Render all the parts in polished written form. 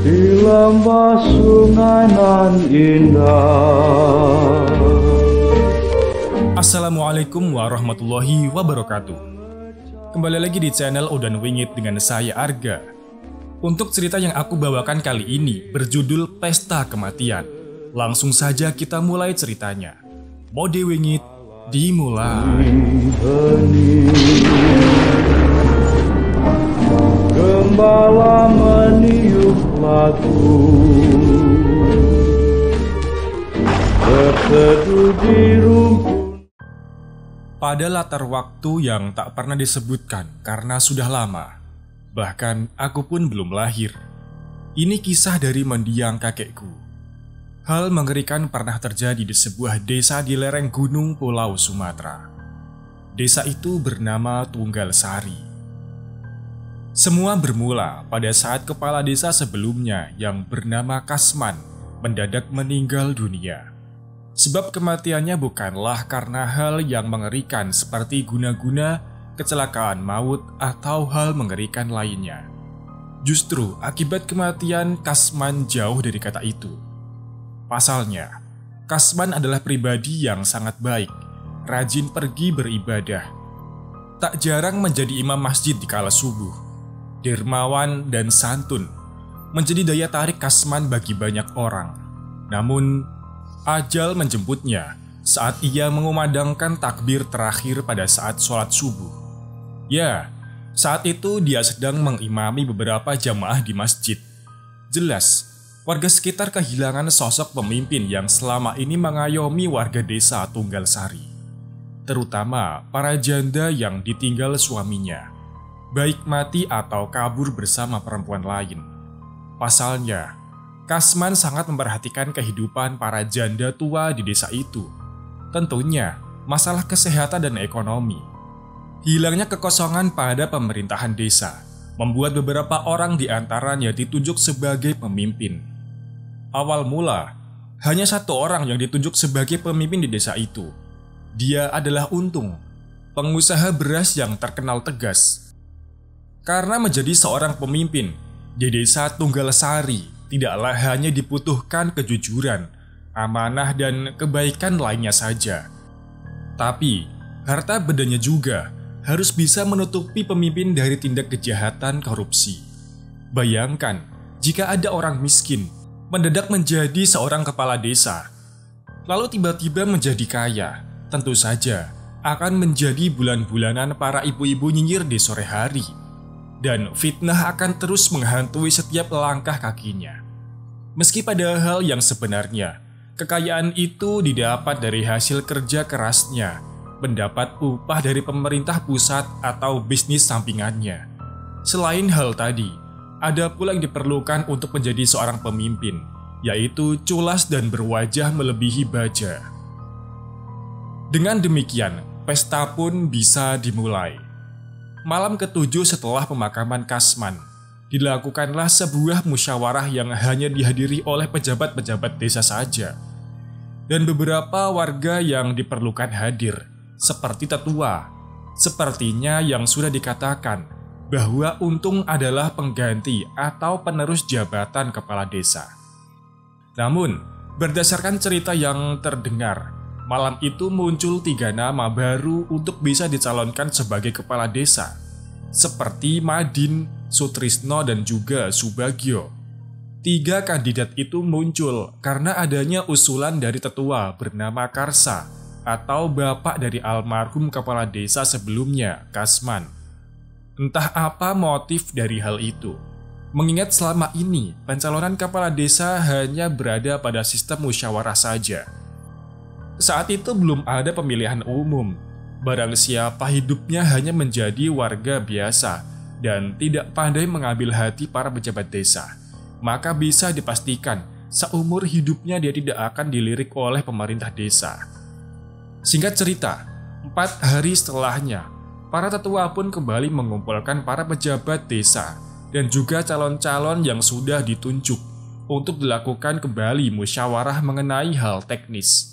di lembah sungai nan indah. Assalamualaikum warahmatullahi wabarakatuh. Kembali lagi di channel Udan Wingit dengan saya Arga. Untuk cerita yang aku bawakan kali ini berjudul Pesta Kematian. Langsung saja kita mulai ceritanya. Mode Wingit dimulai. Gembala meniup lagu, berteduh di rumput. Pada latar waktu yang tak pernah disebutkan karena sudah lama, bahkan aku pun belum lahir. Ini kisah dari mendiang kakekku. Hal mengerikan pernah terjadi di sebuah desa di lereng gunung Pulau Sumatera. Desa itu bernama Tunggal Sari. Semua bermula pada saat kepala desa sebelumnya yang bernama Kasman mendadak meninggal dunia. Sebab kematiannya bukanlah karena hal yang mengerikan seperti guna-guna, kecelakaan maut, atau hal mengerikan lainnya. Justru akibat kematian Kasman jauh dari kata itu. Pasalnya, Kasman adalah pribadi yang sangat baik, rajin pergi beribadah. Tak jarang menjadi imam masjid di kala subuh. Dermawan dan santun menjadi daya tarik Kasman bagi banyak orang. Namun, ajal menjemputnya saat ia mengumandangkan takbir terakhir pada saat sholat subuh. Ya, saat itu dia sedang mengimami beberapa jamaah di masjid. Jelas, warga sekitar kehilangan sosok pemimpin yang selama ini mengayomi warga desa Tunggal Sari. Terutama para janda yang ditinggal suaminya, baik mati atau kabur bersama perempuan lain. Pasalnya, Kasman sangat memperhatikan kehidupan para janda tua di desa itu. Tentunya, masalah kesehatan dan ekonomi. Hilangnya kekosongan pada pemerintahan desa membuat beberapa orang di antaranya ditunjuk sebagai pemimpin. Awal mula, hanya satu orang yang ditunjuk sebagai pemimpin di desa itu. Dia adalah Untung, pengusaha beras yang terkenal tegas. Karena menjadi seorang pemimpin di desa Tunggal Sari tidaklah hanya dibutuhkan kejujuran, amanah, dan kebaikan lainnya saja. Tapi, harta bedanya juga harus bisa menutupi pemimpin dari tindak kejahatan korupsi. Bayangkan, jika ada orang miskin mendadak menjadi seorang kepala desa, lalu tiba-tiba menjadi kaya, tentu saja akan menjadi bulan-bulanan para ibu-ibu nyinyir di sore hari. Dan fitnah akan terus menghantui setiap langkah kakinya. Meski pada hal yang sebenarnya, kekayaan itu didapat dari hasil kerja kerasnya, mendapat upah dari pemerintah pusat atau bisnis sampingannya. Selain hal tadi, ada pula yang diperlukan untuk menjadi seorang pemimpin, yaitu culas dan berwajah melebihi baja. Dengan demikian, pesta pun bisa dimulai. Malam ketujuh setelah pemakaman Kasman, dilakukanlah sebuah musyawarah yang hanya dihadiri oleh pejabat-pejabat desa saja. Dan beberapa warga yang diperlukan hadir, seperti tetua. Sepertinya yang sudah dikatakan bahwa Untung adalah pengganti atau penerus jabatan kepala desa. Namun, berdasarkan cerita yang terdengar, malam itu muncul 3 nama baru untuk bisa dicalonkan sebagai kepala desa, seperti Madin, Sutrisno, dan juga Subagio. 3 kandidat itu muncul karena adanya usulan dari tetua bernama Karsa atau bapak dari almarhum kepala desa sebelumnya, Kasman. Entah apa motif dari hal itu, mengingat selama ini pencalonan kepala desa hanya berada pada sistem musyawarah saja. Saat itu belum ada pemilihan umum. Barang siapa hidupnya hanya menjadi warga biasa dan tidak pandai mengambil hati para pejabat desa, maka bisa dipastikan seumur hidupnya dia tidak akan dilirik oleh pemerintah desa. Singkat cerita, 4 hari setelahnya, para tetua pun kembali mengumpulkan para pejabat desa dan juga calon-calon yang sudah ditunjuk untuk dilakukan kembali musyawarah mengenai hal teknis.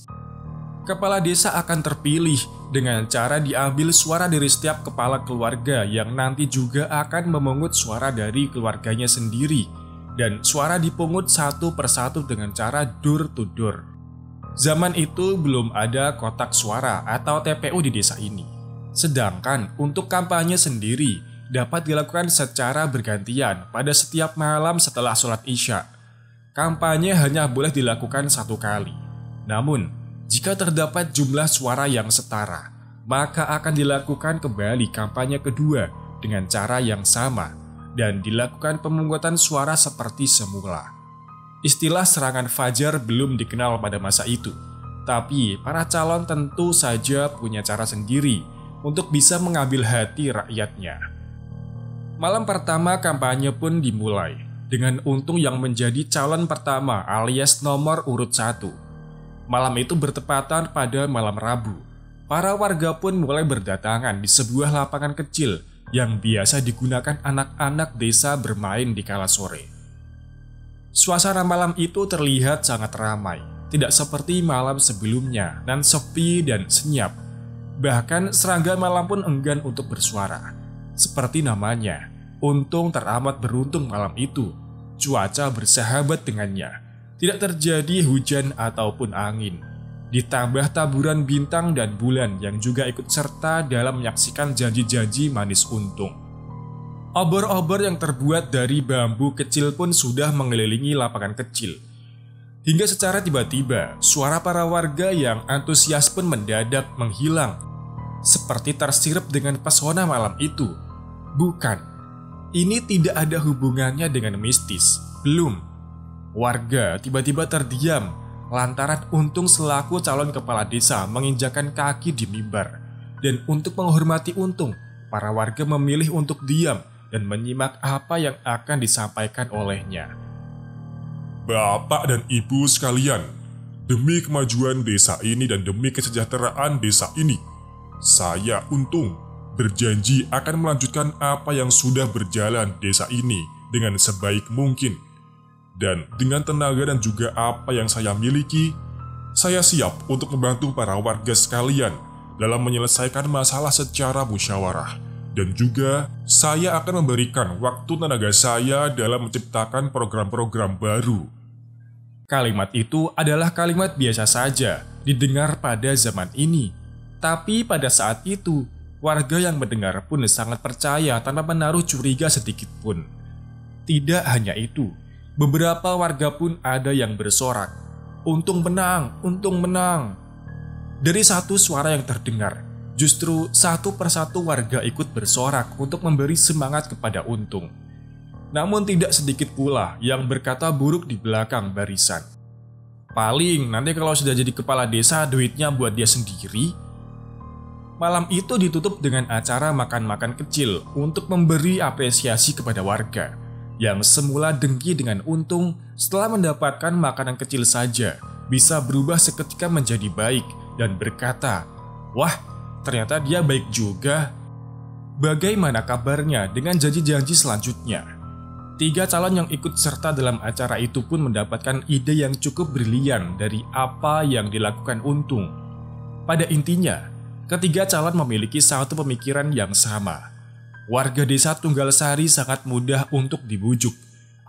Kepala desa akan terpilih dengan cara diambil suara dari setiap kepala keluarga yang nanti juga akan memungut suara dari keluarganya sendiri dan suara dipungut satu persatu dengan cara door to door. Zaman itu belum ada kotak suara atau TPU di desa ini. Sedangkan untuk kampanye sendiri dapat dilakukan secara bergantian pada setiap malam setelah sholat Isya. Kampanye hanya boleh dilakukan 1 kali. Namun, jika terdapat jumlah suara yang setara, maka akan dilakukan kembali kampanye kedua dengan cara yang sama dan dilakukan pemungutan suara seperti semula. Istilah serangan fajar belum dikenal pada masa itu, tapi para calon tentu saja punya cara sendiri untuk bisa mengambil hati rakyatnya. Malam pertama kampanye pun dimulai dengan Untung yang menjadi calon pertama alias nomor urut 1. Malam itu bertepatan pada malam Rabu. Para warga pun mulai berdatangan di sebuah lapangan kecil yang biasa digunakan anak-anak desa bermain di kala sore. Suasana malam itu terlihat sangat ramai, tidak seperti malam sebelumnya dan sepi dan senyap. Bahkan serangga malam pun enggan untuk bersuara. Seperti namanya, Untung teramat beruntung malam itu. Cuaca bersahabat dengannya. Tidak terjadi hujan ataupun angin. Ditambah taburan bintang dan bulan yang juga ikut serta dalam menyaksikan janji-janji manis Untung. Obor-obor yang terbuat dari bambu kecil pun sudah mengelilingi lapangan kecil. Hingga secara tiba-tiba, suara para warga yang antusias pun mendadak menghilang. Seperti tersirap dengan pesona malam itu. Bukan, ini tidak ada hubungannya dengan mistis. Belum. Warga tiba-tiba terdiam lantaran Untung selaku calon kepala desa menginjakan kaki di mimbar. Dan untuk menghormati Untung, para warga memilih untuk diam dan menyimak apa yang akan disampaikan olehnya. Bapak dan Ibu sekalian, demi kemajuan desa ini dan demi kesejahteraan desa ini, saya Untung berjanji akan melanjutkan apa yang sudah berjalan desa ini dengan sebaik mungkin. Dan dengan tenaga dan juga apa yang saya miliki, saya siap untuk membantu para warga sekalian dalam menyelesaikan masalah secara musyawarah. Dan juga saya akan memberikan waktu tenaga saya dalam menciptakan program-program baru. Kalimat itu adalah kalimat biasa saja didengar pada zaman ini. Tapi pada saat itu, warga yang mendengar pun sangat percaya tanpa menaruh curiga sedikit pun. Tidak hanya itu, beberapa warga pun ada yang bersorak, "Untung menang, Untung menang." Dari satu suara yang terdengar, justru satu persatu warga ikut bersorak untuk memberi semangat kepada Untung. Namun tidak sedikit pula yang berkata buruk di belakang barisan. "Paling nanti kalau sudah jadi kepala desa duitnya buat dia sendiri." Malam itu ditutup dengan acara makan-makan kecil untuk memberi apresiasi kepada warga yang semula dengki dengan Untung setelah mendapatkan makanan kecil saja bisa berubah seketika menjadi baik dan berkata, "Wah, ternyata dia baik juga." Bagaimana kabarnya dengan janji-janji selanjutnya? 3 calon yang ikut serta dalam acara itu pun mendapatkan ide yang cukup brilian dari apa yang dilakukan Untung. Pada intinya, ketiga calon memiliki satu pemikiran yang sama. Warga desa Tunggalsari sangat mudah untuk dibujuk,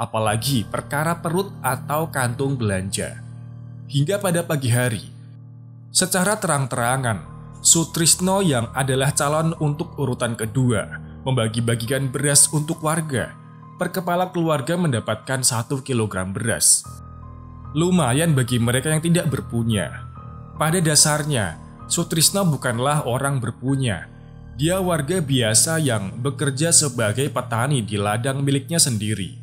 apalagi perkara perut atau kantung belanja. Hingga pada pagi hari, secara terang-terangan, Sutrisno yang adalah calon untuk urutan kedua membagi-bagikan beras untuk warga. Per kepala keluarga mendapatkan 1 kilogram beras. Lumayan bagi mereka yang tidak berpunya. Pada dasarnya, Sutrisno bukanlah orang berpunya. Dia warga biasa yang bekerja sebagai petani di ladang miliknya sendiri.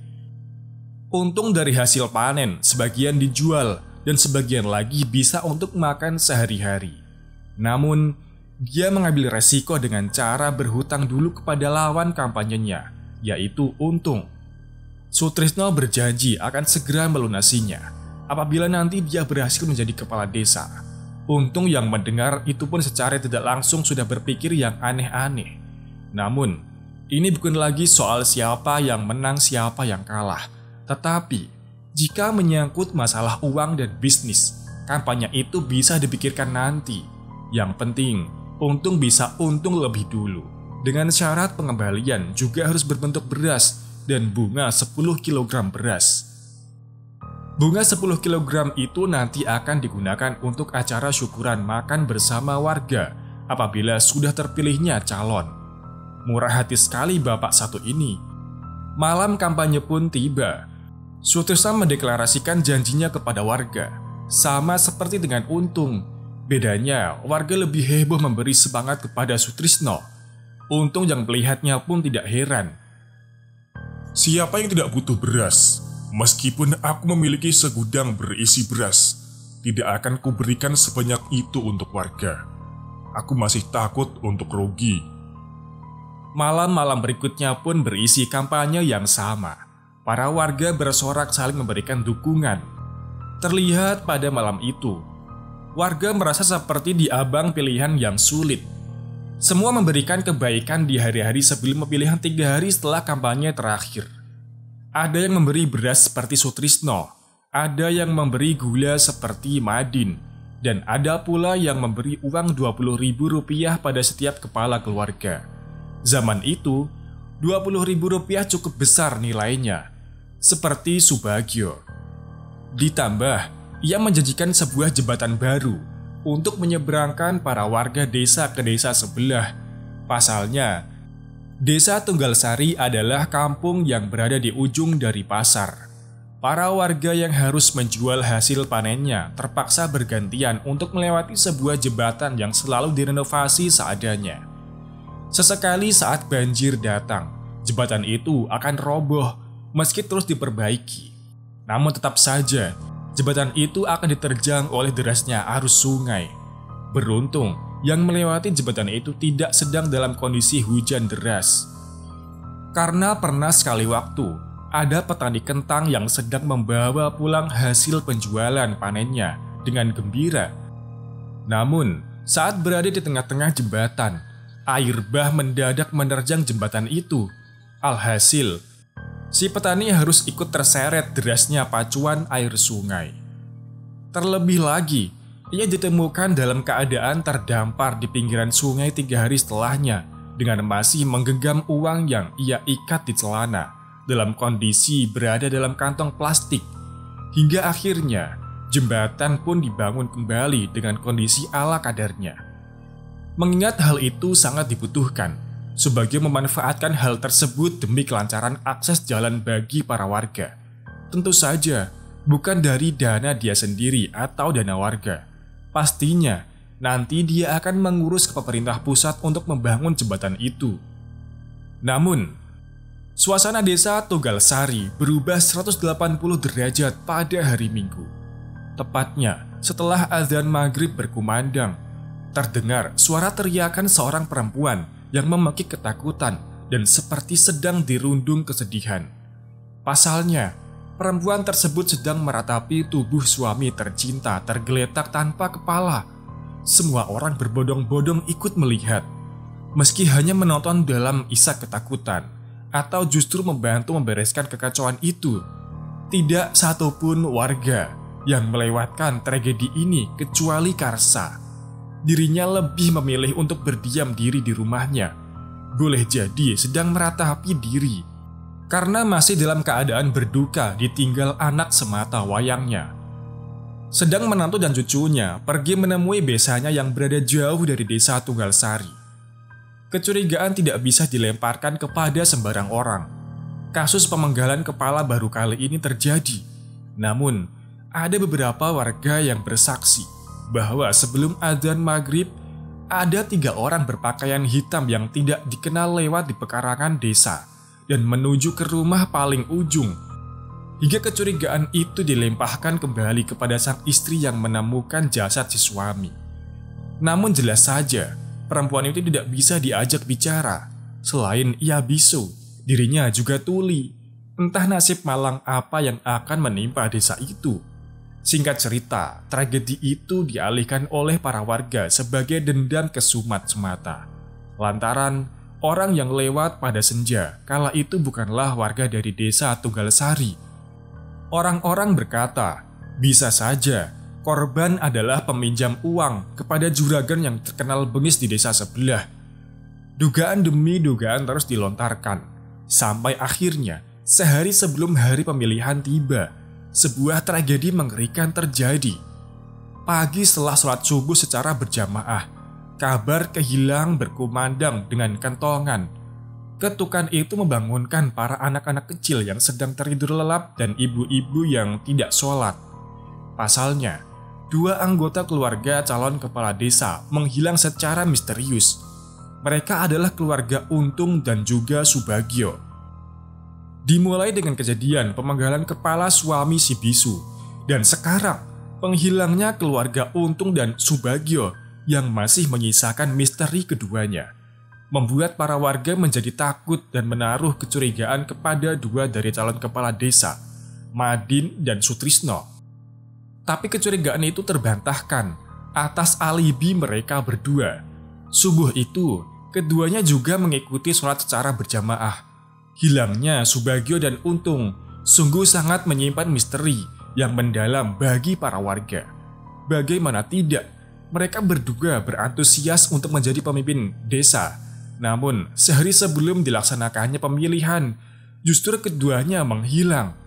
Untung dari hasil panen, sebagian dijual dan sebagian lagi bisa untuk makan sehari-hari. Namun, dia mengambil resiko dengan cara berhutang dulu kepada lawan kampanyenya, yaitu Untung. Sutrisno berjanji akan segera melunasinya apabila nanti dia berhasil menjadi kepala desa. Untung yang mendengar itu pun secara tidak langsung sudah berpikir yang aneh-aneh. Namun, ini bukan lagi soal siapa yang menang siapa yang kalah. Tetapi, jika menyangkut masalah uang dan bisnis, kampanye itu bisa dipikirkan nanti. Yang penting, Untung bisa untung lebih dulu. Dengan syarat pengembalian juga harus berbentuk beras dan bunga 10 kg beras. Bunga 10 kg itu nanti akan digunakan untuk acara syukuran makan bersama warga apabila sudah terpilihnya calon. Murah hati sekali bapak satu ini. Malam kampanye pun tiba. Sutrisno mendeklarasikan janjinya kepada warga. Sama seperti dengan Untung, bedanya warga lebih heboh memberi semangat kepada Sutrisno. Untung yang melihatnya pun tidak heran. Siapa yang tidak butuh beras? Meskipun aku memiliki segudang berisi beras, tidak akan kuberikan sebanyak itu untuk warga. Aku masih takut untuk rugi. Malam-malam berikutnya pun berisi kampanye yang sama. Para warga bersorak saling memberikan dukungan. Terlihat pada malam itu, warga merasa seperti di abang pilihan yang sulit. Semua memberikan kebaikan di hari-hari sebelum pemilihan 3 hari setelah kampanye terakhir. Ada yang memberi beras seperti Sutrisno, ada yang memberi gula seperti Madin, dan ada pula yang memberi uang Rp20.000 pada setiap kepala keluarga. Zaman itu, Rp20.000 cukup besar nilainya, seperti Subagio. Ditambah, ia menjanjikan sebuah jembatan baru untuk menyeberangkan para warga desa ke desa sebelah. Pasalnya, Desa Tunggalsari adalah kampung yang berada di ujung dari pasar. Para warga yang harus menjual hasil panennya terpaksa bergantian untuk melewati sebuah jembatan yang selalu direnovasi seadanya. Sesekali saat banjir datang, jembatan itu akan roboh meski terus diperbaiki. Namun tetap saja, jembatan itu akan diterjang oleh derasnya arus sungai. Beruntung, yang melewati jembatan itu tidak sedang dalam kondisi hujan deras. Karena pernah sekali waktu, ada petani kentang yang sedang membawa pulang hasil penjualan panennya dengan gembira. Namun, saat berada di tengah-tengah jembatan, air bah mendadak menerjang jembatan itu. Alhasil, si petani harus ikut terseret derasnya pacuan air sungai. Terlebih lagi, ia ditemukan dalam keadaan terdampar di pinggiran sungai 3 hari setelahnya dengan masih menggenggam uang yang ia ikat di celana dalam kondisi berada dalam kantong plastik. Hingga akhirnya jembatan pun dibangun kembali dengan kondisi ala kadarnya. Mengingat hal itu sangat dibutuhkan, Subagio memanfaatkan hal tersebut demi kelancaran akses jalan bagi para warga. Tentu saja bukan dari dana dia sendiri atau dana warga. Pastinya, nanti dia akan mengurus ke pemerintah pusat untuk membangun jembatan itu. Namun, suasana desa Tunggalsari berubah 180 derajat pada hari Minggu. Tepatnya setelah azan maghrib berkumandang, terdengar suara teriakan seorang perempuan yang memekik ketakutan dan seperti sedang dirundung kesedihan. Pasalnya, perempuan tersebut sedang meratapi tubuh suami tercinta tergeletak tanpa kepala. Semua orang berbondong-bondong ikut melihat. Meski hanya menonton dalam isak ketakutan atau justru membantu membereskan kekacauan itu, tidak satupun warga yang melewatkan tragedi ini kecuali Karsa. Dirinya lebih memilih untuk berdiam diri di rumahnya. Boleh jadi sedang meratapi diri karena masih dalam keadaan berduka ditinggal anak semata wayangnya. Sedang menantu dan cucunya pergi menemui besanya yang berada jauh dari desa Tunggalsari. Kecurigaan tidak bisa dilemparkan kepada sembarang orang. Kasus pemenggalan kepala baru kali ini terjadi. Namun, ada beberapa warga yang bersaksi bahwa sebelum adzan maghrib, ada 3 orang berpakaian hitam yang tidak dikenal lewat di pekarangan desa dan menuju ke rumah paling ujung. Hingga kecurigaan itu dilempahkan kembali kepada sang istri yang menemukan jasad si suami. Namun jelas saja, perempuan itu tidak bisa diajak bicara. Selain ia bisu, dirinya juga tuli. Entah nasib malang apa yang akan menimpa desa itu. Singkat cerita, tragedi itu dialihkan oleh para warga sebagai dendam kesumat semata. Lantaran orang yang lewat pada senja kala itu bukanlah warga dari desa Tunggalsari. Orang-orang berkata, bisa saja korban adalah peminjam uang kepada juragan yang terkenal bengis di desa sebelah. Dugaan demi dugaan terus dilontarkan, sampai akhirnya Sehari sebelum hari pemilihan tiba, sebuah tragedi mengerikan terjadi. Pagi setelah sholat subuh secara berjamaah, kabar kehilang berkumandang dengan kentongan. Ketukan itu membangunkan para anak-anak kecil yang sedang tertidur lelap dan ibu-ibu yang tidak sholat. Pasalnya, 2 anggota keluarga calon kepala desa menghilang secara misterius. Mereka adalah keluarga Untung dan juga Subagio. Dimulai dengan kejadian pemanggalan kepala suami si bisu, dan sekarang penghilangnya keluarga Untung dan Subagio yang masih menyisakan misteri keduanya, membuat para warga menjadi takut dan menaruh kecurigaan kepada 2 dari calon kepala desa, Madin dan Sutrisno. Tapi kecurigaan itu terbantahkan atas alibi mereka berdua. Subuh itu, keduanya juga mengikuti sholat secara berjamaah. Hilangnya Subagio dan Untung sungguh sangat menyimpan misteri yang mendalam bagi para warga. Bagaimana tidak, mereka berdua berantusias untuk menjadi pemimpin desa. Namun, sehari sebelum dilaksanakannya pemilihan, justru keduanya menghilang.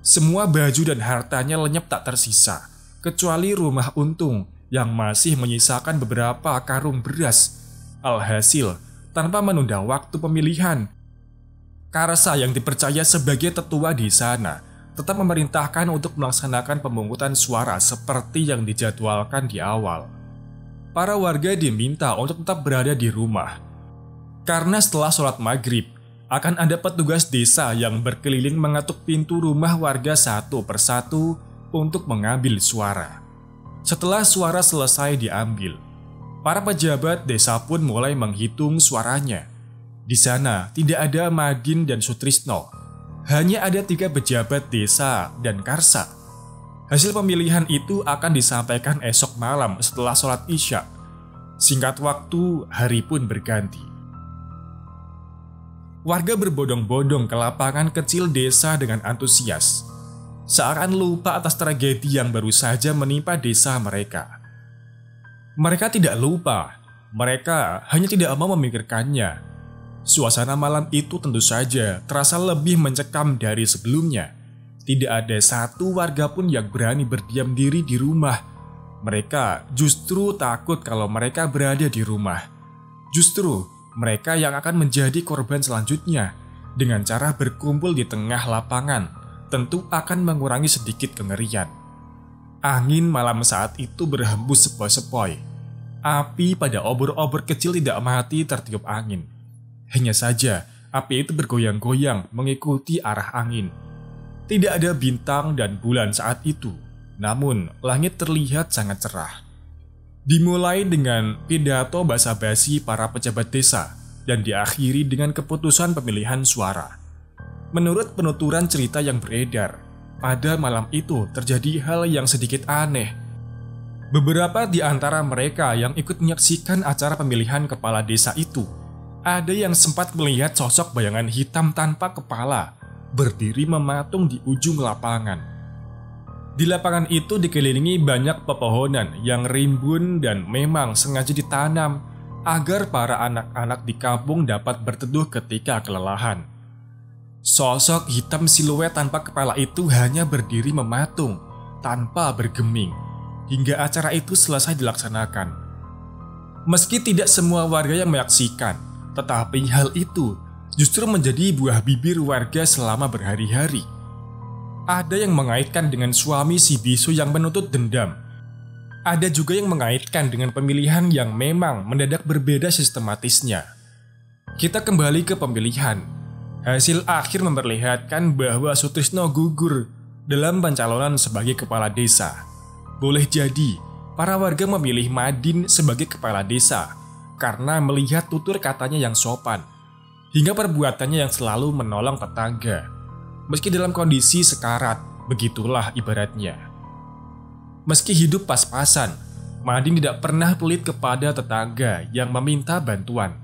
Semua baju dan hartanya lenyap tak tersisa, kecuali rumah Untung yang masih menyisakan beberapa karung beras. Alhasil, tanpa menunda waktu pemilihan, Karsa yang dipercaya sebagai tetua di sana tetap memerintahkan untuk melaksanakan pemungutan suara seperti yang dijadwalkan di awal. Para warga diminta untuk tetap berada di rumah, karena setelah sholat maghrib akan ada petugas desa yang berkeliling mengetuk pintu rumah warga satu persatu untuk mengambil suara. Setelah suara selesai diambil, para pejabat desa pun mulai menghitung suaranya. Di sana tidak ada Madin dan Sutrisno, hanya ada 3 pejabat desa dan Karsa. Hasil pemilihan itu akan disampaikan esok malam setelah sholat Isya. Singkat waktu, hari pun berganti. Warga berbondong-bondong ke lapangan kecil desa dengan antusias, seakan lupa atas tragedi yang baru saja menimpa desa mereka. Mereka tidak lupa, mereka hanya tidak mau memikirkannya. Suasana malam itu tentu saja terasa lebih mencekam dari sebelumnya. Tidak ada satu warga pun yang berani berdiam diri di rumah. Mereka justru takut kalau mereka berada di rumah. Justru mereka yang akan menjadi korban selanjutnya. Dengan cara berkumpul di tengah lapangan, tentu akan mengurangi sedikit kengerian. Angin malam saat itu berhembus sepoi-sepoi. Api pada obor-obor kecil tidak mati tertiup angin. Hanya saja, api itu bergoyang-goyang mengikuti arah angin. Tidak ada bintang dan bulan saat itu, namun langit terlihat sangat cerah. Dimulai dengan pidato basa-basi para pejabat desa dan diakhiri dengan keputusan pemilihan suara. Menurut penuturan cerita yang beredar, pada malam itu terjadi hal yang sedikit aneh. Beberapa di antara mereka yang ikut menyaksikan acara pemilihan kepala desa itu, ada yang sempat melihat sosok bayangan hitam tanpa kepala berdiri mematung di ujung lapangan. Di lapangan itu dikelilingi banyak pepohonan yang rimbun dan memang sengaja ditanam agar para anak-anak di kampung dapat berteduh ketika kelelahan. Sosok hitam siluet tanpa kepala itu hanya berdiri mematung tanpa bergeming hingga acara itu selesai dilaksanakan. Meski tidak semua warga yang menyaksikan, tetapi hal itu justru menjadi buah bibir warga selama berhari-hari. Ada yang mengaitkan dengan suami si bisu yang menuntut dendam. Ada juga yang mengaitkan dengan pemilihan yang memang mendadak berbeda sistematisnya. Kita kembali ke pemilihan. Hasil akhir memperlihatkan bahwa Sutrisno gugur dalam pencalonan sebagai kepala desa. Boleh jadi, para warga memilih Madin sebagai kepala desa karena melihat tutur katanya yang sopan, hingga perbuatannya yang selalu menolong tetangga. Meski dalam kondisi sekarat, begitulah ibaratnya. Meski hidup pas-pasan, Madin tidak pernah pelit kepada tetangga yang meminta bantuan.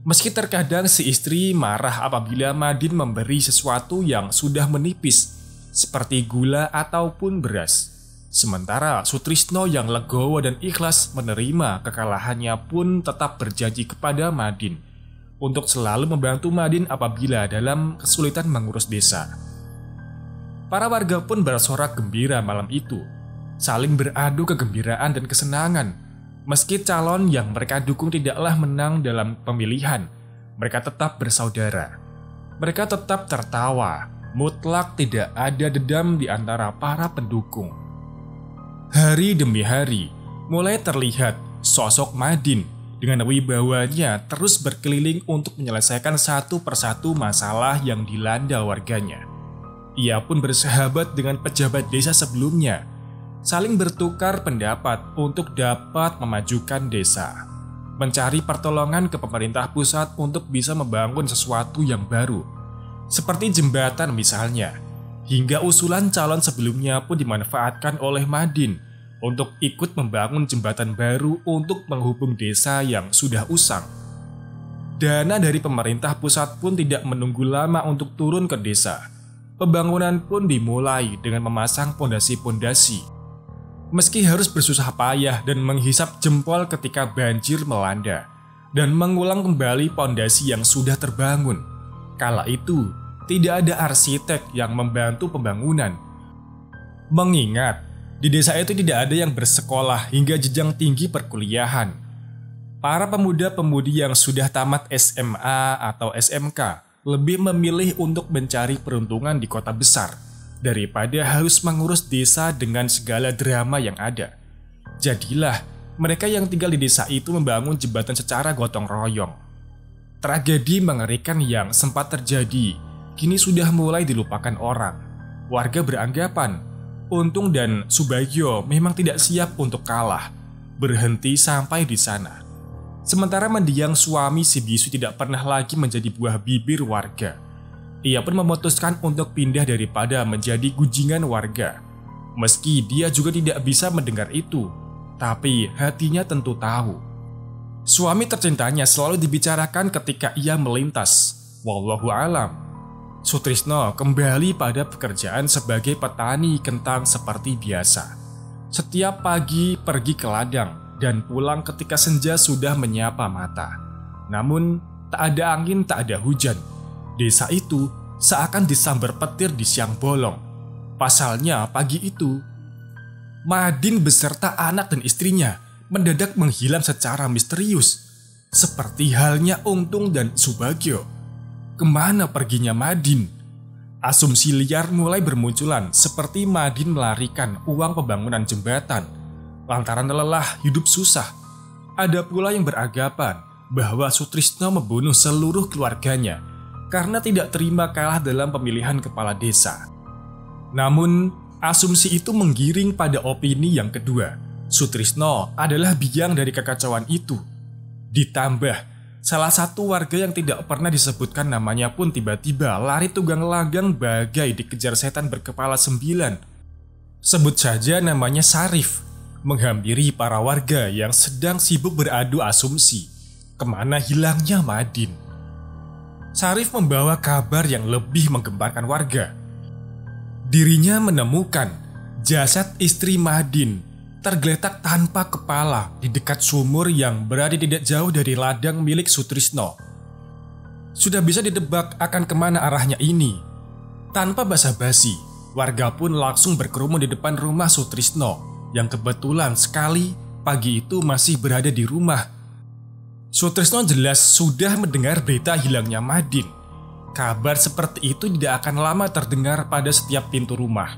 Meski terkadang si istri marah apabila Madin memberi sesuatu yang sudah menipis, seperti gula ataupun beras. Sementara Sutrisno yang legowo dan ikhlas menerima kekalahannya pun tetap berjanji kepada Madin untuk selalu membantu Madin apabila dalam kesulitan mengurus desa. Para warga pun bersorak gembira malam itu, saling beradu kegembiraan dan kesenangan. Meski calon yang mereka dukung tidaklah menang dalam pemilihan, mereka tetap bersaudara. Mereka tetap tertawa, mutlak tidak ada dendam di antara para pendukung. Hari demi hari, mulai terlihat sosok Madin dengan wibawanya terus berkeliling untuk menyelesaikan satu persatu masalah yang dilanda warganya. Ia pun bersahabat dengan pejabat desa sebelumnya, saling bertukar pendapat untuk dapat memajukan desa, mencari pertolongan ke pemerintah pusat untuk bisa membangun sesuatu yang baru, seperti jembatan misalnya, hingga usulan calon sebelumnya pun dimanfaatkan oleh Madin untuk ikut membangun jembatan baru untuk menghubung desa yang sudah usang. Dana dari pemerintah pusat pun tidak menunggu lama untuk turun ke desa. Pembangunan pun dimulai dengan memasang pondasi-pondasi. Meski harus bersusah payah dan menghisap jempol ketika banjir melanda, dan mengulang kembali pondasi yang sudah terbangun. Kala itu, tidak ada arsitek yang membantu pembangunan. Mengingat di desa itu tidak ada yang bersekolah hingga jenjang tinggi perkuliahan. Para pemuda-pemudi yang sudah tamat SMA atau SMK lebih memilih untuk mencari peruntungan di kota besar daripada harus mengurus desa dengan segala drama yang ada. Jadilah mereka yang tinggal di desa itu membangun jembatan secara gotong royong. Tragedi mengerikan yang sempat terjadi kini sudah mulai dilupakan orang. Warga beranggapan Untung dan Subagio memang tidak siap untuk kalah, berhenti sampai di sana. Sementara mendiang suami si bisu tidak pernah lagi menjadi buah bibir warga. Ia pun memutuskan untuk pindah daripada menjadi gunjingan warga. Meski dia juga tidak bisa mendengar itu, tapi hatinya tentu tahu. Suami tercintanya selalu dibicarakan ketika ia melintas. Wallahu alam. Sutrisno kembali pada pekerjaan sebagai petani kentang seperti biasa. Setiap pagi pergi ke ladang dan pulang ketika senja sudah menyapa mata. Namun tak ada angin, tak ada hujan. Desa itu seakan disambar petir di siang bolong. Pasalnya pagi itu, Madin beserta anak dan istrinya mendadak menghilang secara misterius. Seperti halnya Untung dan Subagio. Kemana perginya Madin? Asumsi liar mulai bermunculan seperti Madin melarikan uang pembangunan jembatan lantaran lelah hidup susah. Ada pula yang beranggapan bahwa Sutrisno membunuh seluruh keluarganya karena tidak terima kalah dalam pemilihan kepala desa. Namun, asumsi itu menggiring pada opini yang kedua. Sutrisno adalah biang dari kekacauan itu. Ditambah, salah satu warga yang tidak pernah disebutkan namanya pun tiba-tiba lari tunggang langgang bagai dikejar setan berkepala 9. Sebut saja namanya Sarif, menghampiri para warga yang sedang sibuk beradu asumsi kemana hilangnya Madin. Sarif membawa kabar yang lebih menggemparkan warga. Dirinya menemukan jasad istri Madin tergeletak tanpa kepala di dekat sumur yang berada tidak jauh dari ladang milik Sutrisno. Sudah bisa ditebak akan kemana arahnya ini. Tanpa basa-basi, warga pun langsung berkerumun di depan rumah Sutrisno yang kebetulan sekali pagi itu masih berada di rumah. Sutrisno jelas sudah mendengar berita hilangnya Madin. Kabar seperti itu tidak akan lama terdengar pada setiap pintu rumah.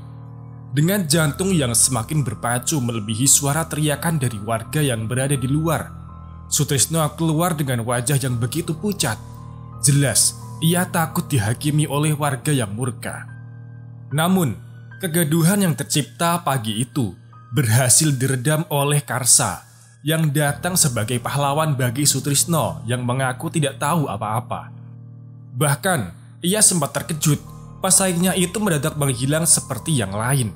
Dengan jantung yang semakin berpacu melebihi suara teriakan dari warga yang berada di luar, Sutrisno keluar dengan wajah yang begitu pucat. Jelas, ia takut dihakimi oleh warga yang murka. Namun, kegaduhan yang tercipta pagi itu berhasil diredam oleh Karsa yang datang sebagai pahlawan bagi Sutrisno yang mengaku tidak tahu apa-apa. Bahkan, ia sempat terkejut pasainya itu mendadak menghilang seperti yang lain.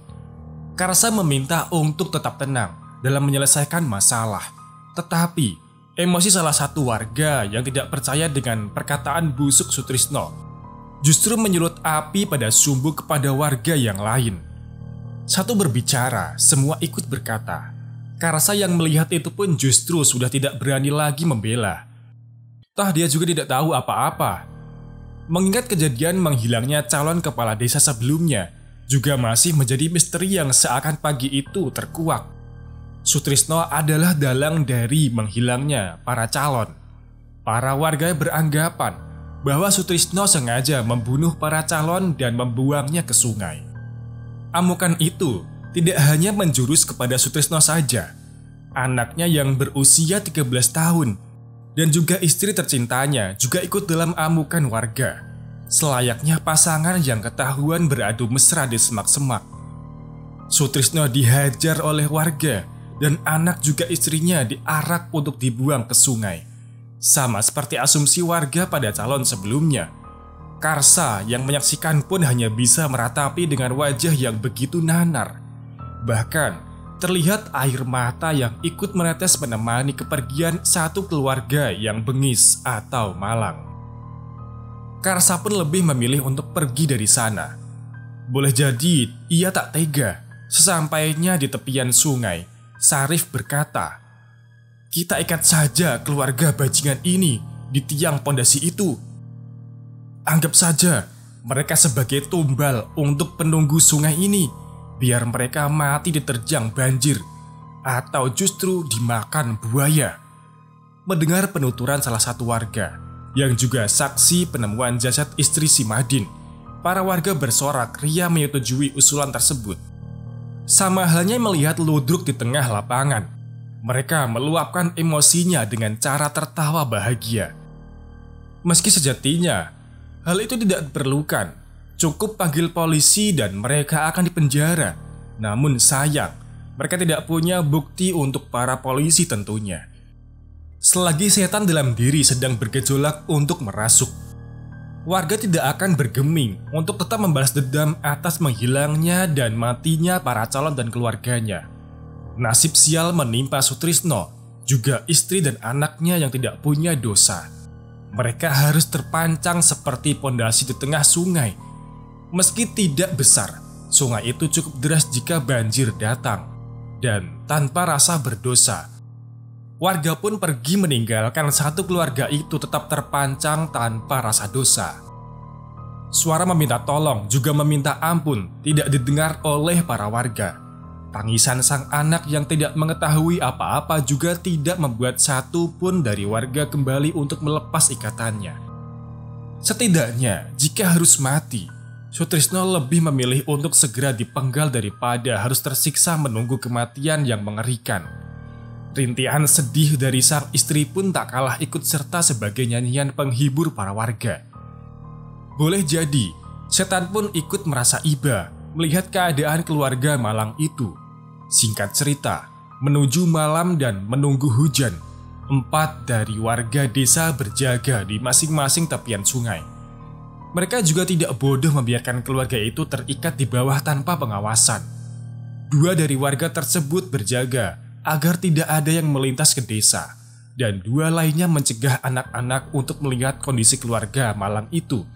Karsa meminta untuk tetap tenang dalam menyelesaikan masalah. Tetapi, emosi salah satu warga yang tidak percaya dengan perkataan busuk Sutrisno justru menyulut api pada sumbu kepada warga yang lain. Satu berbicara, semua ikut berkata. Karsa yang melihat itu pun justru sudah tidak berani lagi membela. Toh dia juga tidak tahu apa-apa. Mengingat kejadian menghilangnya calon kepala desa sebelumnya, juga masih menjadi misteri yang seakan pagi itu terkuak. Sutrisno adalah dalang dari menghilangnya para calon. Para warga beranggapan bahwa Sutrisno sengaja membunuh para calon dan membuangnya ke sungai. Amukan itu tidak hanya menjurus kepada Sutrisno saja. Anaknya yang berusia 13 tahun dan juga istri tercintanya juga ikut dalam amukan warga, selayaknya pasangan yang ketahuan beradu mesra di semak-semak. Sutrisno dihajar oleh warga dan anak juga istrinya diarak untuk dibuang ke sungai. Sama seperti asumsi warga pada calon sebelumnya. Karsa yang menyaksikan pun hanya bisa meratapi dengan wajah yang begitu nanar. Bahkan terlihat air mata yang ikut menetes menemani kepergian satu keluarga yang bengis atau malang. Karsa pun lebih memilih untuk pergi dari sana. Boleh jadi ia tak tega. Sesampainya di tepian sungai, Sarif berkata, "Kita ikat saja keluarga bajingan ini di tiang pondasi itu. Anggap saja mereka sebagai tumbal untuk penunggu sungai ini, biar mereka mati diterjang banjir atau justru dimakan buaya." Mendengar penuturan salah satu warga yang juga saksi penemuan jasad istri si Madin, para warga bersorak ria menyetujui usulan tersebut. Sama halnya melihat ludruk di tengah lapangan, mereka meluapkan emosinya dengan cara tertawa bahagia. Meski sejatinya hal itu tidak diperlukan, cukup panggil polisi dan mereka akan dipenjara. Namun sayang, mereka tidak punya bukti untuk para polisi tentunya. Selagi setan dalam diri sedang bergejolak untuk merasuk, warga tidak akan bergeming untuk tetap membalas dendam atas menghilangnya dan matinya para calon dan keluarganya. Nasib sial menimpa Sutrisno, juga istri dan anaknya yang tidak punya dosa. Mereka harus terpancang seperti pondasi di tengah sungai. Meski tidak besar, sungai itu cukup deras jika banjir datang. Dan tanpa rasa berdosa, warga pun pergi meninggalkan satu keluarga itu tetap terpancang tanpa rasa dosa. Suara meminta tolong juga meminta ampun tidak didengar oleh para warga. Tangisan sang anak yang tidak mengetahui apa-apa juga tidak membuat satu pun dari warga kembali untuk melepas ikatannya. Setidaknya, jika harus mati, Sutrisno lebih memilih untuk segera dipenggal daripada harus tersiksa menunggu kematian yang mengerikan. Rintihan sedih dari sang istri pun tak kalah ikut serta sebagai nyanyian penghibur para warga. Boleh jadi, setan pun ikut merasa iba melihat keadaan keluarga malang itu. Singkat cerita, menuju malam dan menunggu hujan, 4 dari warga desa berjaga di masing-masing tepian sungai. Mereka juga tidak bodoh membiarkan keluarga itu terikat di bawah tanpa pengawasan. 2 dari warga tersebut berjaga agar tidak ada yang melintas ke desa, dan 2 lainnya mencegah anak-anak untuk melihat kondisi keluarga malang itu.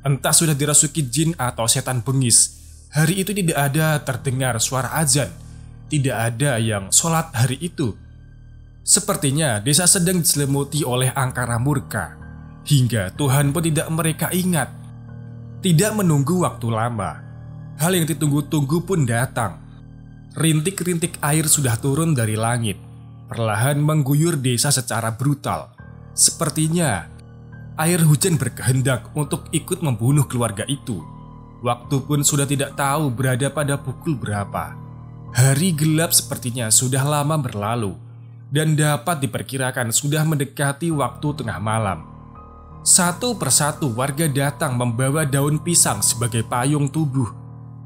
Entah sudah dirasuki jin atau setan bengis, hari itu tidak ada terdengar suara azan. Tidak ada yang sholat hari itu. Sepertinya desa sedang diselimuti oleh angkara murka, hingga Tuhan pun tidak mereka ingat. Tidak menunggu waktu lama, hal yang ditunggu-tunggu pun datang. Rintik-rintik air sudah turun dari langit, perlahan mengguyur desa secara brutal. Sepertinya air hujan berkehendak untuk ikut membunuh keluarga itu. Waktu pun sudah tidak tahu berada pada pukul berapa. Hari gelap sepertinya sudah lama berlalu, dan dapat diperkirakan sudah mendekati waktu tengah malam. Satu persatu warga datang membawa daun pisang sebagai payung tubuh.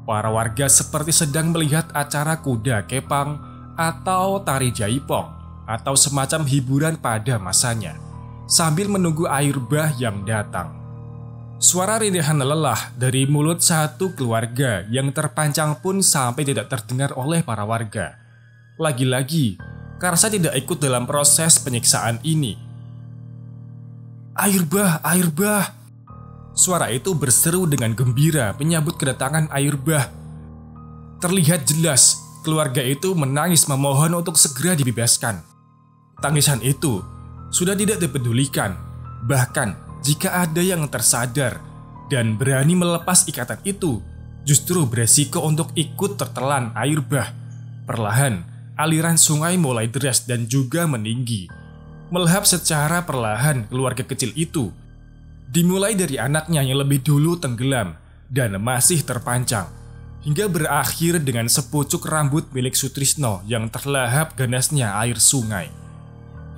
Para warga seperti sedang melihat acara kuda kepang atau tari jaipong atau semacam hiburan pada masanya, sambil menunggu air bah yang datang. Suara rintihan lelah dari mulut satu keluarga yang terpancang pun sampai tidak terdengar oleh para warga. Lagi-lagi, Karsa tidak ikut dalam proses penyiksaan ini. "Air bah, air bah!" Suara itu berseru dengan gembira menyambut kedatangan air bah. Terlihat jelas, keluarga itu menangis memohon untuk segera dibebaskan. Tangisan itu sudah tidak dipedulikan, Bahkan jika ada yang tersadar dan berani melepas ikatan itu, justru beresiko untuk ikut tertelan air bah. Perlahan, aliran sungai mulai deras dan juga meninggi, melahap secara perlahan keluarga kecil itu. Dimulai dari anaknya yang lebih dulu tenggelam dan masih terpancang, hingga berakhir dengan sepucuk rambut milik Sutrisno yang terlahap ganasnya air sungai.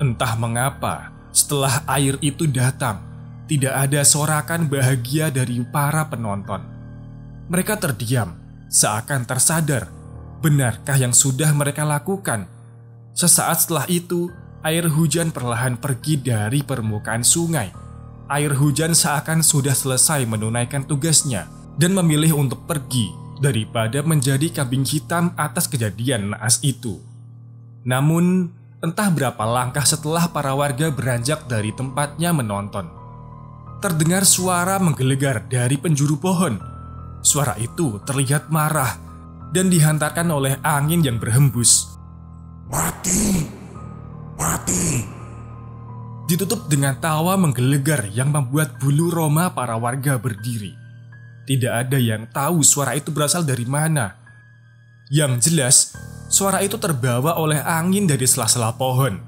Entah mengapa, setelah air itu datang, tidak ada sorakan bahagia dari para penonton. Mereka terdiam, seakan tersadar. Benarkah yang sudah mereka lakukan? Sesaat setelah itu, air hujan perlahan pergi dari permukaan sungai. Air hujan seakan sudah selesai menunaikan tugasnya dan memilih untuk pergi daripada menjadi kambing hitam atas kejadian naas itu. Namun, entah berapa langkah setelah para warga beranjak dari tempatnya menonton, terdengar suara menggelegar dari penjuru pohon. Suara itu terlihat marah dan dihantarkan oleh angin yang berhembus. Mati! Mati! Ditutup dengan tawa menggelegar yang membuat bulu roma para warga berdiri. Tidak ada yang tahu suara itu berasal dari mana. Yang jelas, suara itu terbawa oleh angin dari sela-sela pohon.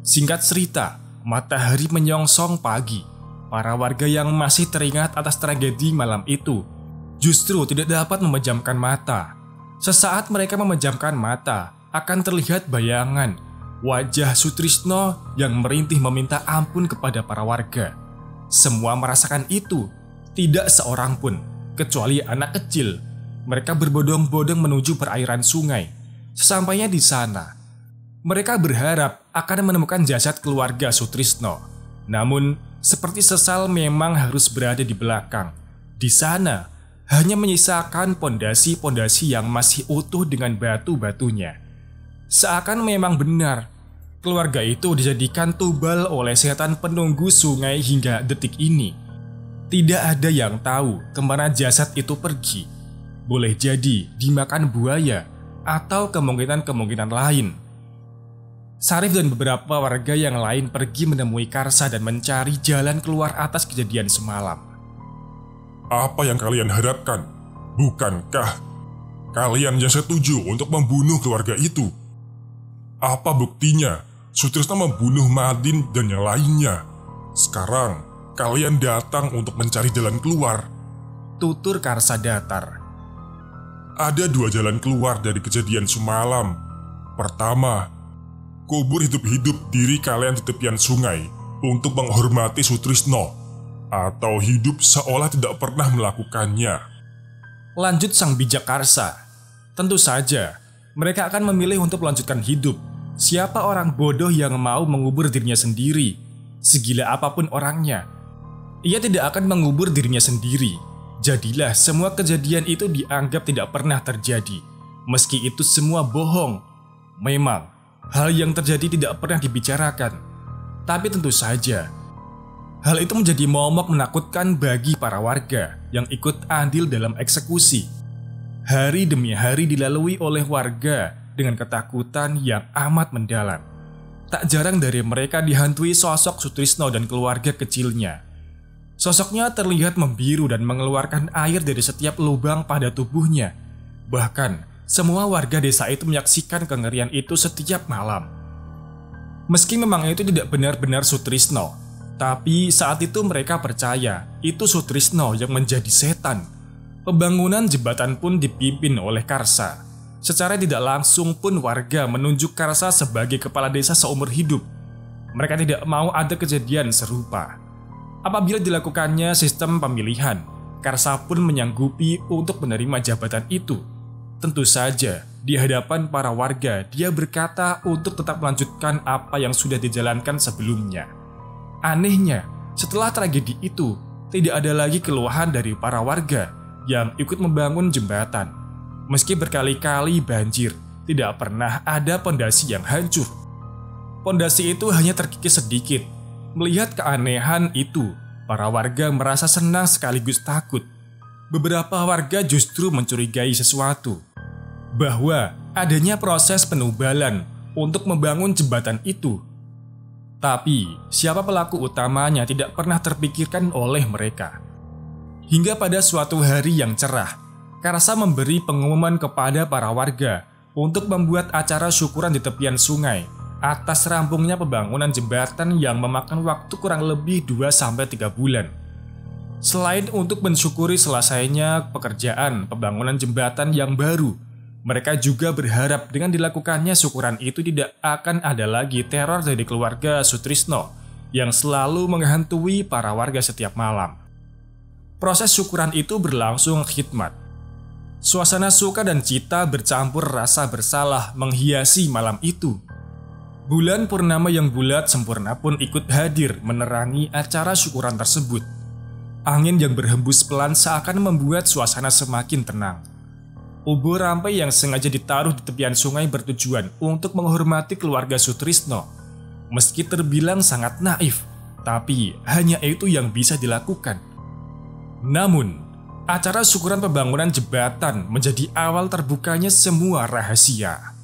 Singkat cerita, matahari menyongsong pagi. Para warga yang masih teringat atas tragedi malam itu justru tidak dapat memejamkan mata. Sesaat mereka memejamkan mata, akan terlihat bayangan wajah Sutrisno yang merintih meminta ampun kepada para warga. Semua merasakan itu, tidak seorang pun, kecuali anak kecil. Mereka berbondong-bondong menuju perairan sungai. Sesampainya di sana, mereka berharap akan menemukan jasad keluarga Sutrisno. Namun, seperti sesal memang harus berada di belakang. Di sana, hanya menyisakan pondasi-pondasi yang masih utuh dengan batu-batunya. Seakan memang benar, keluarga itu dijadikan tubal oleh setan penunggu sungai hingga detik ini. Tidak ada yang tahu kemana jasad itu pergi. Boleh jadi dimakan buaya atau kemungkinan-kemungkinan lain. Sarif dan beberapa warga yang lain pergi menemui Karsa dan mencari jalan keluar atas kejadian semalam. Apa yang kalian harapkan? Bukankah kalian yang setuju untuk membunuh keluarga itu? Apa buktinya Sutrisno membunuh Madin dan yang lainnya? Sekarang kalian datang untuk mencari jalan keluar. Tutur Karsa datar. Ada dua jalan keluar dari kejadian semalam. Pertama, kubur hidup-hidup diri kalian di tepian sungai untuk menghormati Sutrisno, atau hidup seolah tidak pernah melakukannya. Lanjut sang bijak Karsa. Tentu saja, mereka akan memilih untuk melanjutkan hidup. Siapa orang bodoh yang mau mengubur dirinya sendiri? Segila apapun orangnya, ia tidak akan mengubur dirinya sendiri. Jadilah semua kejadian itu dianggap tidak pernah terjadi, meski itu semua bohong. Memang, hal yang terjadi tidak pernah dibicarakan. Tapi tentu saja, hal itu menjadi momok menakutkan bagi para warga yang ikut andil dalam eksekusi. Hari demi hari dilalui oleh warga dengan ketakutan yang amat mendalam. Tak jarang dari mereka dihantui sosok Sutrisno dan keluarga kecilnya. Sosoknya terlihat membiru dan mengeluarkan air dari setiap lubang pada tubuhnya. Bahkan, semua warga desa itu menyaksikan kengerian itu setiap malam. Meski memang itu tidak benar-benar Sutrisno, tapi saat itu mereka percaya itu Sutrisno yang menjadi setan. Pembangunan jembatan pun dipimpin oleh Karsa. Secara tidak langsung pun warga menunjuk Karsa sebagai kepala desa seumur hidup. Mereka tidak mau ada kejadian serupa. Apabila dilakukannya sistem pemilihan, Karsa pun menyanggupi untuk menerima jabatan itu. Tentu saja, di hadapan para warga dia berkata untuk tetap melanjutkan apa yang sudah dijalankan sebelumnya. Anehnya, setelah tragedi itu, tidak ada lagi keluhan dari para warga yang ikut membangun jembatan. Meski berkali-kali banjir, tidak pernah ada pondasi yang hancur. Pondasi itu hanya terkikis sedikit. Melihat keanehan itu, para warga merasa senang sekaligus takut. Beberapa warga justru mencurigai sesuatu, bahwa adanya proses penubalan untuk membangun jembatan itu. Tapi siapa pelaku utamanya tidak pernah terpikirkan oleh mereka. Hingga pada suatu hari yang cerah, Karsa memberi pengumuman kepada para warga untuk membuat acara syukuran di tepian sungai atas rampungnya pembangunan jembatan yang memakan waktu kurang lebih 2-3 bulan. Selain untuk mensyukuri selesainya pekerjaan pembangunan jembatan yang baru, mereka juga berharap dengan dilakukannya syukuran itu tidak akan ada lagi teror dari keluarga Sutrisno yang selalu menghantui para warga setiap malam. Proses syukuran itu berlangsung khidmat. Suasana suka dan cita bercampur rasa bersalah menghiasi malam itu. Bulan purnama yang bulat sempurna pun ikut hadir menerangi acara syukuran tersebut. Angin yang berhembus pelan seakan membuat suasana semakin tenang. Ubur rampai yang sengaja ditaruh di tepian sungai bertujuan untuk menghormati keluarga Sutrisno. Meski terbilang sangat naif, tapi hanya itu yang bisa dilakukan. Namun, acara syukuran pembangunan jembatan menjadi awal terbukanya semua rahasia.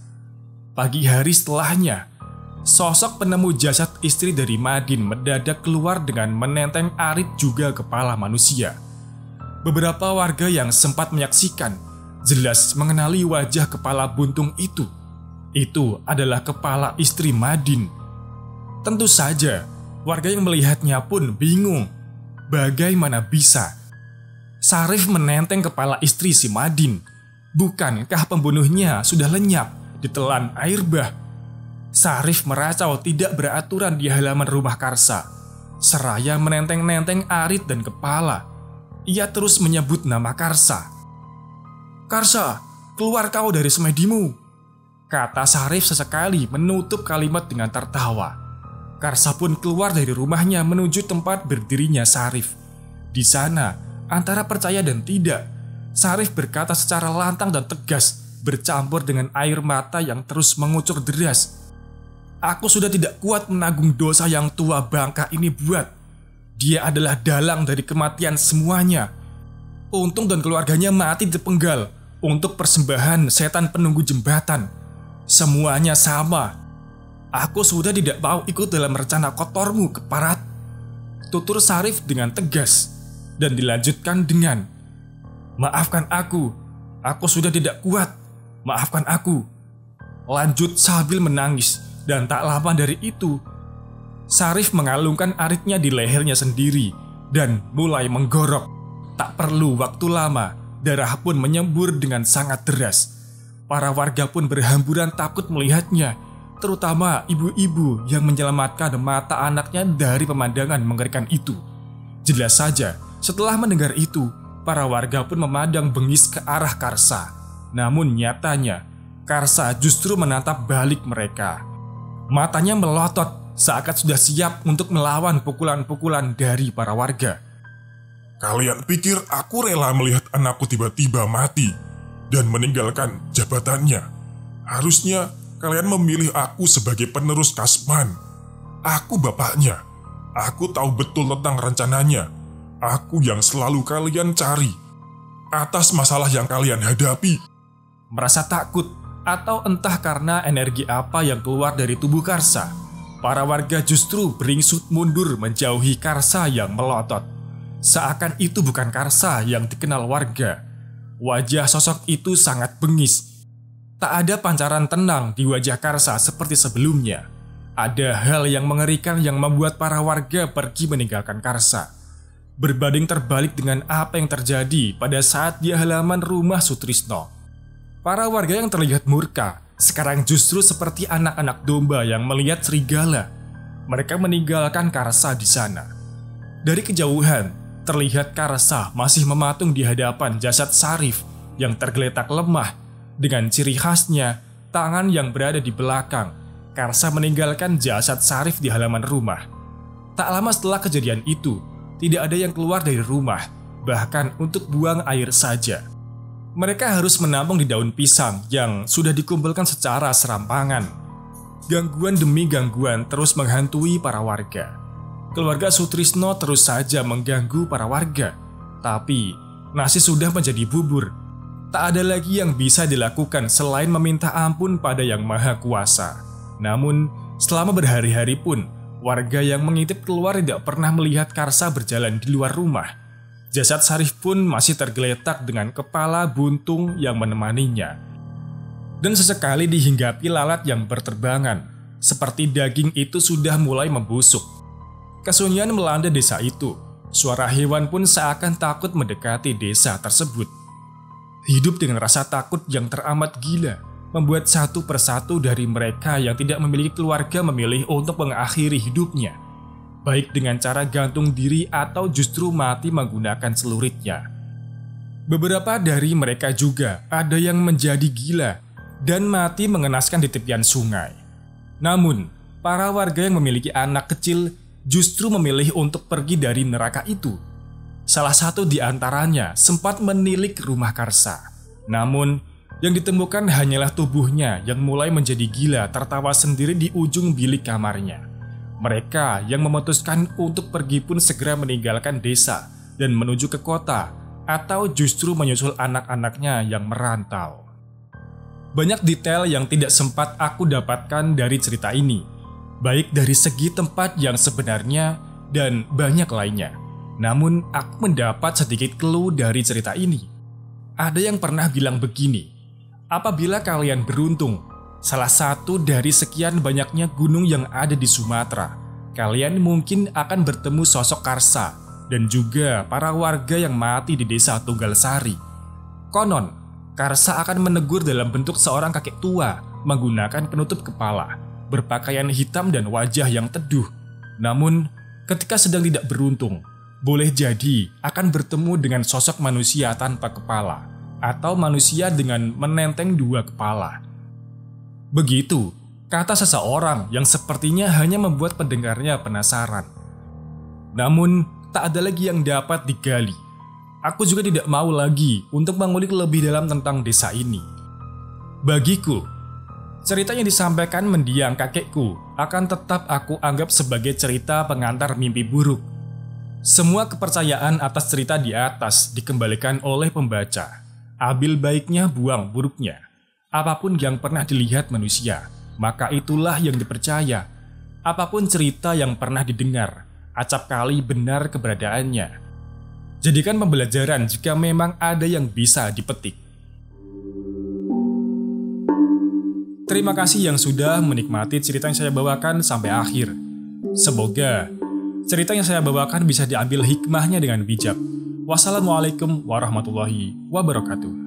Pagi hari setelahnya, sosok penemu jasad istri dari Madin mendadak keluar dengan menenteng arit juga kepala manusia. Beberapa warga yang sempat menyaksikan jelas mengenali wajah kepala buntung itu. Itu adalah kepala istri Madin. Tentu saja, warga yang melihatnya pun bingung. Bagaimana bisa Sarif menenteng kepala istri si Madin? Bukankah pembunuhnya sudah lenyap ditelan air bah? Sarif meracau tidak beraturan di halaman rumah Karsa. Seraya menenteng-nenteng arit dan kepala, ia terus menyebut nama Karsa. "Karsa, keluar kau dari semedimu," kata Sarif sesekali menutup kalimat dengan tertawa. Karsa pun keluar dari rumahnya menuju tempat berdirinya Sarif. Di sana, antara percaya dan tidak, Sarif berkata secara lantang dan tegas, bercampur dengan air mata yang terus mengucur deras. "Aku sudah tidak kuat menanggung dosa yang tua bangka ini buat. Dia adalah dalang dari kematian semuanya. Untung dan keluarganya mati dipenggal untuk persembahan setan penunggu jembatan. Semuanya sama. Aku sudah tidak mau ikut dalam rencana kotormu, keparat," tutur Sarif dengan tegas. Dan dilanjutkan dengan, "Maafkan aku sudah tidak kuat, maafkan aku," lanjut sambil menangis. Dan tak lama dari itu, Sarif mengalungkan aritnya di lehernya sendiri dan mulai menggorok. Tak perlu waktu lama, darah pun menyembur dengan sangat deras. Para warga pun berhamburan takut melihatnya, terutama ibu-ibu yang menyelamatkan mata anaknya dari pemandangan mengerikan itu. Jelas saja, setelah mendengar itu, para warga pun memandang bengis ke arah Karsa. Namun nyatanya, Karsa justru menatap balik mereka. Matanya melotot, seakan sudah siap untuk melawan pukulan-pukulan dari para warga. Kalian pikir aku rela melihat anakku tiba-tiba mati dan meninggalkan jabatannya? Harusnya kalian memilih aku sebagai penerus Kasman. Aku bapaknya. Aku tahu betul tentang rencananya. Aku yang selalu kalian cari. Atas masalah yang kalian hadapi. Merasa takut atau entah karena energi apa yang keluar dari tubuh Karsa, para warga justru beringsut mundur menjauhi Karsa yang melotot. Seakan itu bukan Karsa yang dikenal warga. Wajah sosok itu sangat bengis. Tak ada pancaran tenang di wajah Karsa seperti sebelumnya. Ada hal yang mengerikan yang membuat para warga pergi meninggalkan Karsa. Berbanding terbalik dengan apa yang terjadi pada saat di halaman rumah Sutrisno. Para warga yang terlihat murka sekarang justru seperti anak-anak domba yang melihat serigala. Mereka meninggalkan Karsa di sana. Dari kejauhan, terlihat Karsa masih mematung di hadapan jasad Sarif yang tergeletak lemah. Dengan ciri khasnya, tangan yang berada di belakang, Karsa meninggalkan jasad Sarif di halaman rumah. Tak lama setelah kejadian itu, tidak ada yang keluar dari rumah, bahkan untuk buang air saja. Mereka harus menampung di daun pisang yang sudah dikumpulkan secara serampangan. Gangguan demi gangguan terus menghantui para warga. Keluarga Sutrisno terus saja mengganggu para warga, tapi nasi sudah menjadi bubur. Tak ada lagi yang bisa dilakukan selain meminta ampun pada Yang Maha Kuasa. Namun, selama berhari-hari pun, Warga yang mengintip keluar tidak pernah melihat Karsa berjalan di luar rumah. Jasad Syarif pun masih tergeletak dengan kepala buntung yang menemaninya. Dan sesekali dihinggapi lalat yang berterbangan, seperti daging itu sudah mulai membusuk. Kesunyian melanda desa itu. Suara hewan pun seakan takut mendekati desa tersebut. Hidup dengan rasa takut yang teramat gila membuat satu persatu dari mereka yang tidak memiliki keluarga memilih untuk mengakhiri hidupnya, baik dengan cara gantung diri atau justru mati menggunakan celuritnya. Beberapa dari mereka juga ada yang menjadi gila dan mati mengenaskan di tepian sungai. Namun, para warga yang memiliki anak kecil justru memilih untuk pergi dari neraka itu. Salah satu di antaranya sempat menilik rumah Karsa. Namun, yang ditemukan hanyalah tubuhnya yang mulai menjadi gila tertawa sendiri di ujung bilik kamarnya. Mereka yang memutuskan untuk pergi pun segera meninggalkan desa dan menuju ke kota, atau justru menyusul anak-anaknya yang merantau. Banyak detail yang tidak sempat aku dapatkan dari cerita ini, baik dari segi tempat yang sebenarnya dan banyak lainnya. Namun aku mendapat sedikit clue dari cerita ini. Ada yang pernah bilang begini, apabila kalian beruntung, salah satu dari sekian banyaknya gunung yang ada di Sumatera, kalian mungkin akan bertemu sosok Karsa dan juga para warga yang mati di desa Tunggalsari. Konon, Karsa akan menegur dalam bentuk seorang kakek tua menggunakan penutup kepala, berpakaian hitam dan wajah yang teduh. Namun, ketika sedang tidak beruntung, boleh jadi akan bertemu dengan sosok manusia tanpa kepala atau manusia dengan menenteng dua kepala. Begitu kata seseorang yang sepertinya hanya membuat pendengarnya penasaran. Namun, tak ada lagi yang dapat digali. Aku juga tidak mau lagi untuk mengulik lebih dalam tentang desa ini. Bagiku, cerita yang disampaikan mendiang kakekku akan tetap aku anggap sebagai cerita pengantar mimpi buruk. Semua kepercayaan atas cerita di atas dikembalikan oleh pembaca. Ambil baiknya, buang buruknya. Apapun yang pernah dilihat manusia, maka itulah yang dipercaya. Apapun cerita yang pernah didengar, acap kali benar keberadaannya. Jadikan pembelajaran jika memang ada yang bisa dipetik. Terima kasih yang sudah menikmati cerita yang saya bawakan sampai akhir. Semoga cerita yang saya bawakan bisa diambil hikmahnya dengan bijak. Wassalamualaikum warahmatullahi wabarakatuh.